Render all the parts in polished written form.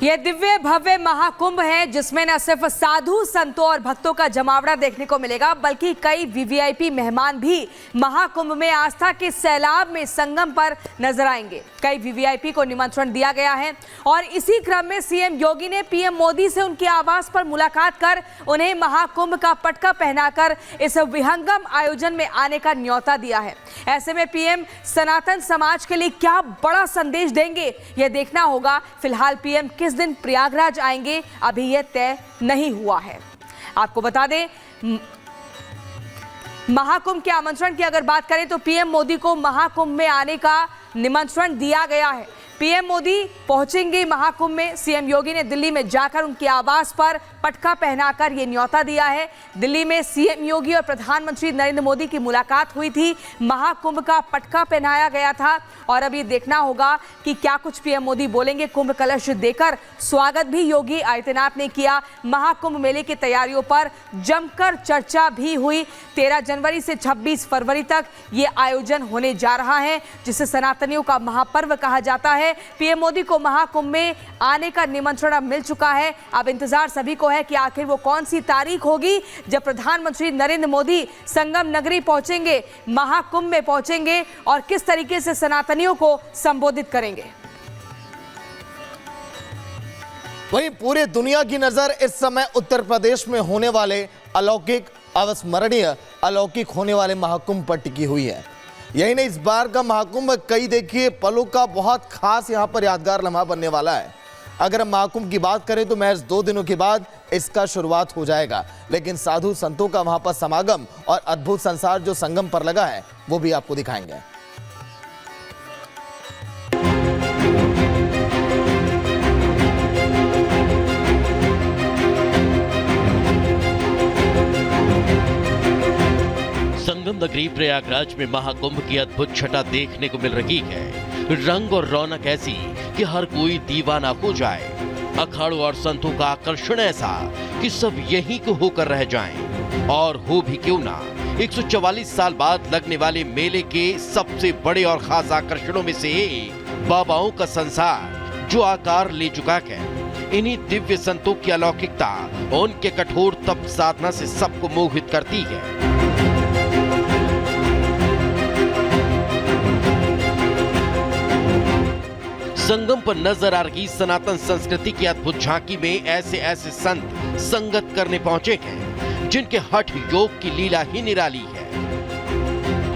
यह दिव्य भव्य महाकुंभ है जिसमें न सिर्फ साधु संतों और भक्तों का जमावड़ा देखने को मिलेगा बल्कि कई वीवीआईपी मेहमान भी महाकुंभ में आस्था के सैलाब में संगम पर नजर आएंगे। कई वीवीआईपी को निमंत्रण दिया गया है और इसी क्रम में सीएम योगी ने पीएम मोदी से उनके आवास पर मुलाकात कर उन्हें महाकुंभ का पटका पहनाकर इस विहंगम आयोजन में आने का न्योता दिया है। ऐसे में पीएम सनातन समाज के लिए क्या बड़ा संदेश देंगे यह देखना होगा। फिलहाल पीएम किस दिन प्रयागराज आएंगे अभी यह तय नहीं हुआ है। आपको बता दें महाकुंभ के आमंत्रण की अगर बात करें तो पीएम मोदी को महाकुंभ में आने का निमंत्रण दिया गया है। पीएम मोदी पहुंचेंगे महाकुंभ में। सीएम योगी ने दिल्ली में जाकर उनके आवास पर पटका पहनाकर यह न्योता दिया है। दिल्ली में सीएम योगी और प्रधानमंत्री नरेंद्र मोदी की मुलाकात हुई थी। महाकुंभ का पटका पहनाया गया था और अब ये देखना होगा कि क्या कुछ पीएम मोदी बोलेंगे। कुंभ कलश देकर स्वागत भी योगी आदित्यनाथ ने किया। महाकुंभ मेले की तैयारियों पर जमकर चर्चा भी हुई। 13 जनवरी से 26 फरवरी तक ये आयोजन होने जा रहा है जिसे सनातनियों का महापर्व कहा जाता है। पीएम मोदी को महाकुंभ में आने का निमंत्रण अब मिल चुका है। अब इंतजार सभी को है कि आखिर वो कौन सी तारीख होगी जब प्रधानमंत्री नरेंद्र मोदी संगम नगरी पहुंचेंगे, महाकुंभ में पहुंचेंगे और किस तरीके से सनातनियों को संबोधित करेंगे। वहीं पूरी दुनिया की नजर इस समय उत्तर प्रदेश में होने वाले अलौकिक, अविस्मरणीय, अलौकिक होने वाले महाकुंभ पर टिकी हुई है। यही नहीं, इस बार का महाकुंभ कई देखिए पलों का बहुत खास यहाँ पर यादगार लम्हा बनने वाला है। अगर हम महाकुंभ की बात करें तो महज 2 दिनों के बाद इसका शुरुआत हो जाएगा, लेकिन साधु संतों का वहां पर समागम और अद्भुत संसार जो संगम पर लगा है वो भी आपको दिखाएंगे। संगम नगरी प्रयागराज में महाकुंभ की अद्भुत छटा देखने को मिल रही है। रंग और रौनक ऐसी कि हर कोई दीवाना हो जाए। अखाड़ों और संतों का आकर्षण ऐसा कि सब यहीं को होकर रह जाएं। और हो भी क्यों ना, 144 साल बाद लगने वाले मेले के सबसे बड़े और खास आकर्षणों में से एक बाबाओं का संसार जो आकार ले चुका है। इन्हीं दिव्य संतों की अलौकिकता उनके कठोर तप साधना से सबको मोहित करती है। संगम पर नजर आ रही सनातन संस्कृति की अद्भुत झांकी में ऐसे ऐसे संत संगत करने पहुंचे हैं जिनके हठ योग की लीला ही निराली है।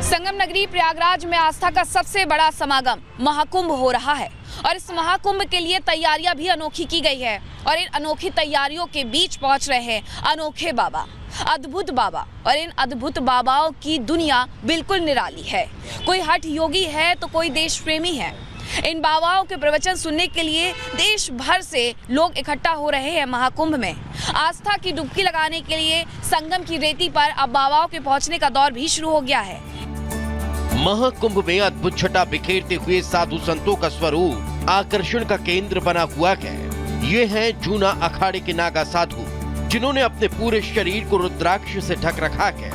संगम नगरी प्रयागराज में आस्था का सबसे बड़ा समागम महाकुंभ हो रहा है और इस महाकुंभ के लिए तैयारियां भी अनोखी की गई है और इन अनोखी तैयारियों के बीच पहुंच रहे हैं अनोखे बाबा, अद्भुत बाबा। और इन अद्भुत बाबाओं की दुनिया बिल्कुल निराली है। कोई हठ योगी है तो कोई देश प्रेमी है। इन बाबाओं के प्रवचन सुनने के लिए देश भर से लोग इकट्ठा हो रहे हैं महाकुंभ में। आस्था की डुबकी लगाने के लिए संगम की रेती पर अब बाबाओं के पहुंचने का दौर भी शुरू हो गया है। महाकुंभ में अद्भुत छटा बिखेरते हुए साधु संतों का स्वरूप आकर्षण का केंद्र बना हुआ है। ये हैं जूना अखाड़े के नागा साधु जिन्होंने अपने पूरे शरीर को रुद्राक्ष से ढक रखा है।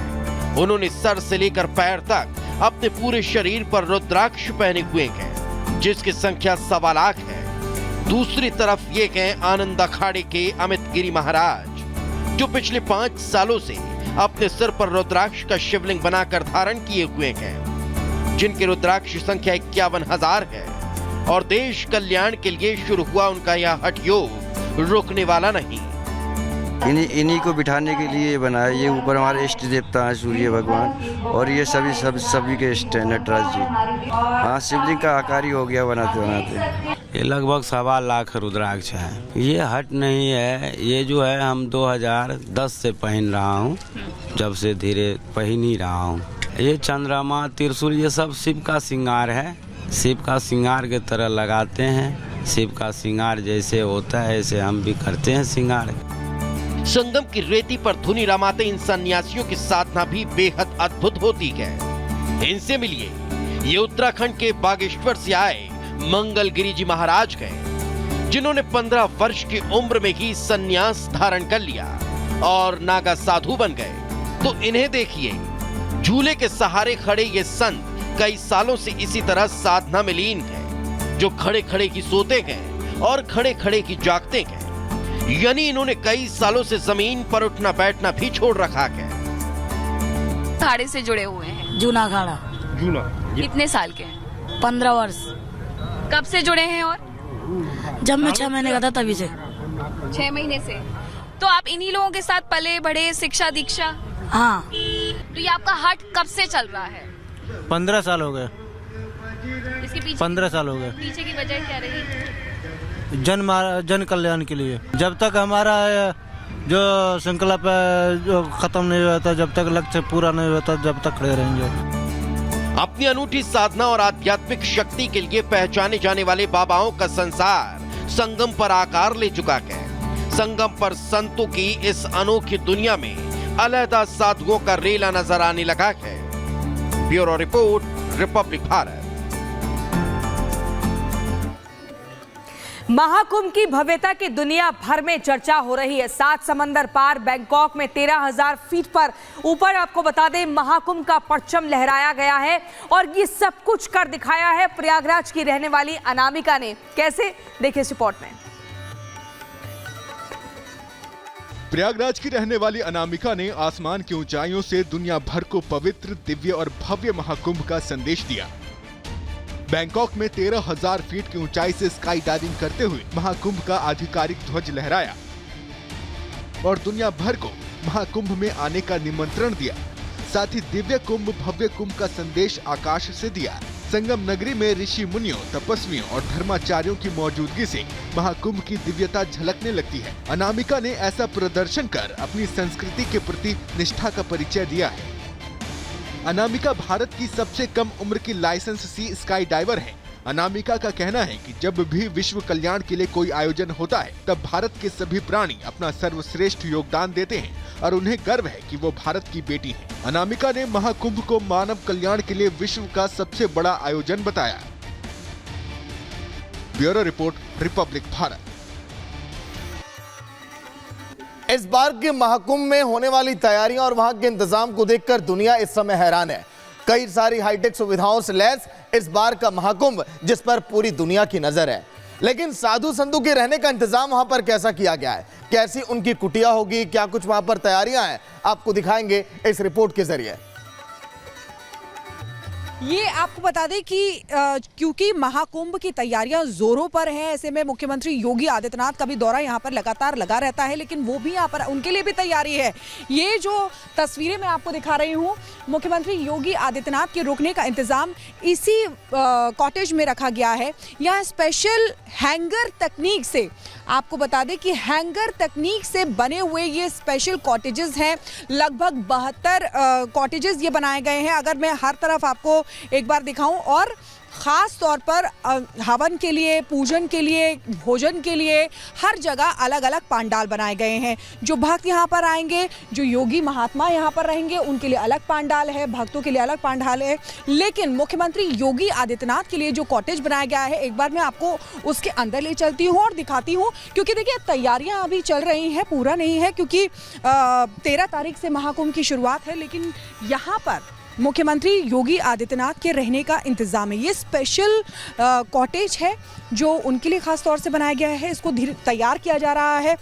उन्होंने सर से लेकर पैर तक अपने पूरे शरीर पर रुद्राक्ष पहने हुए हैं जिसकी संख्या 1.25 लाख है। दूसरी तरफ ये हैं आनंद अखाड़े के अमित गिरी महाराज जो पिछले 5 सालों से अपने सिर पर रुद्राक्ष का शिवलिंग बनाकर धारण किए हुए हैं जिनके रुद्राक्ष संख्या 51,000 है। और देश कल्याण के लिए शुरू हुआ उनका यह हठ योग रुकने वाला नहीं। इन्हीं को बिठाने के लिए बनाया। ये ऊपर हमारे इष्ट देवता हैं सूर्य भगवान और ये सभी के इष्ट हैं नटराज जी। हाँ, शिवलिंग का आकार ही हो गया बनाते बनाते। ये लगभग 1.25 लाख रुद्राक्ष है। ये हट नहीं है, ये जो है हम 2010 से पहन रहा हूँ, जब से धीरे पहन ही रहा हूँ। ये चंद्रमा, त्रिशूल, ये सब शिव का श्रृंगार है। शिव का श्रृंगार के तरह लगाते हैं। शिव का श्रृंगार जैसे होता है ऐसे हम भी करते हैं श्रृंगार। संगम की रेती पर धुनी रमाते इन सन्यासियों की साधना भी बेहद अद्भुत होती है। इनसे मिलिए, ये उत्तराखंड के बागेश्वर से आए मंगलगिरी जी महाराज हैं जिन्होंने 15 वर्ष की उम्र में ही सन्यास धारण कर लिया और नागा साधु बन गए। तो इन्हें देखिए, झूले के सहारे खड़े ये संत कई सालों से इसी तरह साधना में लीन है। जो खड़े खड़े ही सोते हैं और खड़े खड़े की जागते हैं। यानी इन्होंने कई सालों से जमीन पर उठना बैठना भी छोड़ रखा है। अखाड़े से जुड़े हुए हैं। जूना अखाड़ा कितने साल के हैं? 15 वर्ष। कब से जुड़े हैं? और जब मैं 6 महीने का था तभी से। 6 महीने से। तो आप इन्हीं लोगों के साथ पले बढ़े, शिक्षा दीक्षा? हाँ। तो ये आपका हट कब से चल रहा है? 15 साल हो गए। इसके पीछे 15 साल हो गए। पीछे की वजह क्या रही? जन कल्याण के लिए। जब तक हमारा जो संकल्प जो खत्म नहीं हुआ था, जब तक लक्ष्य पूरा नहीं हुआ था, जब तक खड़े रहेंगे। अपनी अनूठी साधना और आध्यात्मिक शक्ति के लिए पहचाने जाने वाले बाबाओं का संसार संगम पर आकार ले चुका है। संगम पर संतों की इस अनोखी दुनिया में अलहदा साधुओं का रेला नजर आने लगा है। Bureau report, Republic Bharat. Mahakumbh की भव्यता की दुनिया भर में चर्चा हो रही है। 7 समंदर पार बैंकॉक में 13,000 फीट पर ऊपर आपको बता दें महाकुंभ का परचम लहराया गया है और ये सब कुछ कर दिखाया है प्रयागराज की रहने वाली अनामिका ने। कैसे, देखिए इस रिपोर्ट में। प्रयागराज की रहने वाली अनामिका ने आसमान की ऊंचाइयों से दुनिया भर को पवित्र, दिव्य और भव्य महाकुंभ का संदेश दिया। बैंकॉक में 13,000 फीट की ऊंचाई से स्काई डाइविंग करते हुए महाकुंभ का आधिकारिक ध्वज लहराया और दुनिया भर को महाकुंभ में आने का निमंत्रण दिया। साथ ही दिव्य कुंभ, भव्य कुंभ का संदेश आकाश से दिया। संगम नगरी में ऋषि मुनियों, तपस्वियों और धर्माचार्यों की मौजूदगी से महाकुंभ की दिव्यता झलकने लगती है। अनामिका ने ऐसा प्रदर्शन कर अपनी संस्कृति के प्रति निष्ठा का परिचय दिया है। अनामिका भारत की सबसे कम उम्र की लाइसेंस सी स्काई डाइवर है। अनामिका का कहना है कि जब भी विश्व कल्याण के लिए कोई आयोजन होता है तब भारत के सभी प्राणी अपना सर्वश्रेष्ठ योगदान देते हैं और उन्हें गर्व है कि वो भारत की बेटी है। अनामिका ने महाकुंभ को मानव कल्याण के लिए विश्व का सबसे बड़ा आयोजन बताया। Bureau report, Republic Bharat. इस बार के महाकुंभ में होने वाली तैयारियां और वहां के इंतजाम को देखकर दुनिया इस समय हैरान है। कई सारी हाईटेक सुविधाओं से लैस इस बार का महाकुंभ जिस पर पूरी दुनिया की नजर है। लेकिन साधु संतों के रहने का इंतजाम वहां पर कैसा किया गया है, कैसी उनकी कुटिया होगी, क्या कुछ वहां पर तैयारियां हैं, आपको दिखाएंगे इस रिपोर्ट के जरिए। ये आपको बता दें कि क्योंकि महाकुंभ की तैयारियां जोरों पर हैं, ऐसे में मुख्यमंत्री योगी आदित्यनाथ का भी दौरा यहां पर लगातार लगा रहता है, लेकिन वो भी यहां पर उनके लिए भी तैयारी है। ये जो तस्वीरें मैं आपको दिखा रही हूं, मुख्यमंत्री योगी आदित्यनाथ के रुकने का इंतजाम इसी कॉटेज में रखा गया है। यहाँ स्पेशल हैंगर तकनीक से, आपको बता दें कि हैंगर तकनीक से बने हुए ये स्पेशल कॉटेजेस हैं। लगभग 72 कॉटेजेस ये बनाए गए हैं। अगर मैं हर तरफ आपको एक बार दिखाऊं, और ख़ास तौर पर हवन के लिए, पूजन के लिए, भोजन के लिए हर जगह अलग अलग पांडाल बनाए गए हैं। जो भक्त यहाँ पर आएंगे, जो योगी महात्मा यहाँ पर रहेंगे, उनके लिए अलग पांडाल है, भक्तों के लिए अलग पांडाल है। लेकिन मुख्यमंत्री योगी आदित्यनाथ के लिए जो कॉटेज बनाया गया है, एक बार मैं आपको उसके अंदर ले चलती हूँ और दिखाती हूँ, क्योंकि देखिए तैयारियाँ अभी चल रही हैं, पूरा नहीं है, क्योंकि 13 तारीख से महाकुंभ की शुरुआत है। लेकिन यहाँ पर मुख्यमंत्री योगी आदित्यनाथ के रहने का इंतजाम है। ये स्पेशल कॉटेज है जो उनके लिए खास तौर से बनाया गया है। इसको तैयार किया जा रहा है।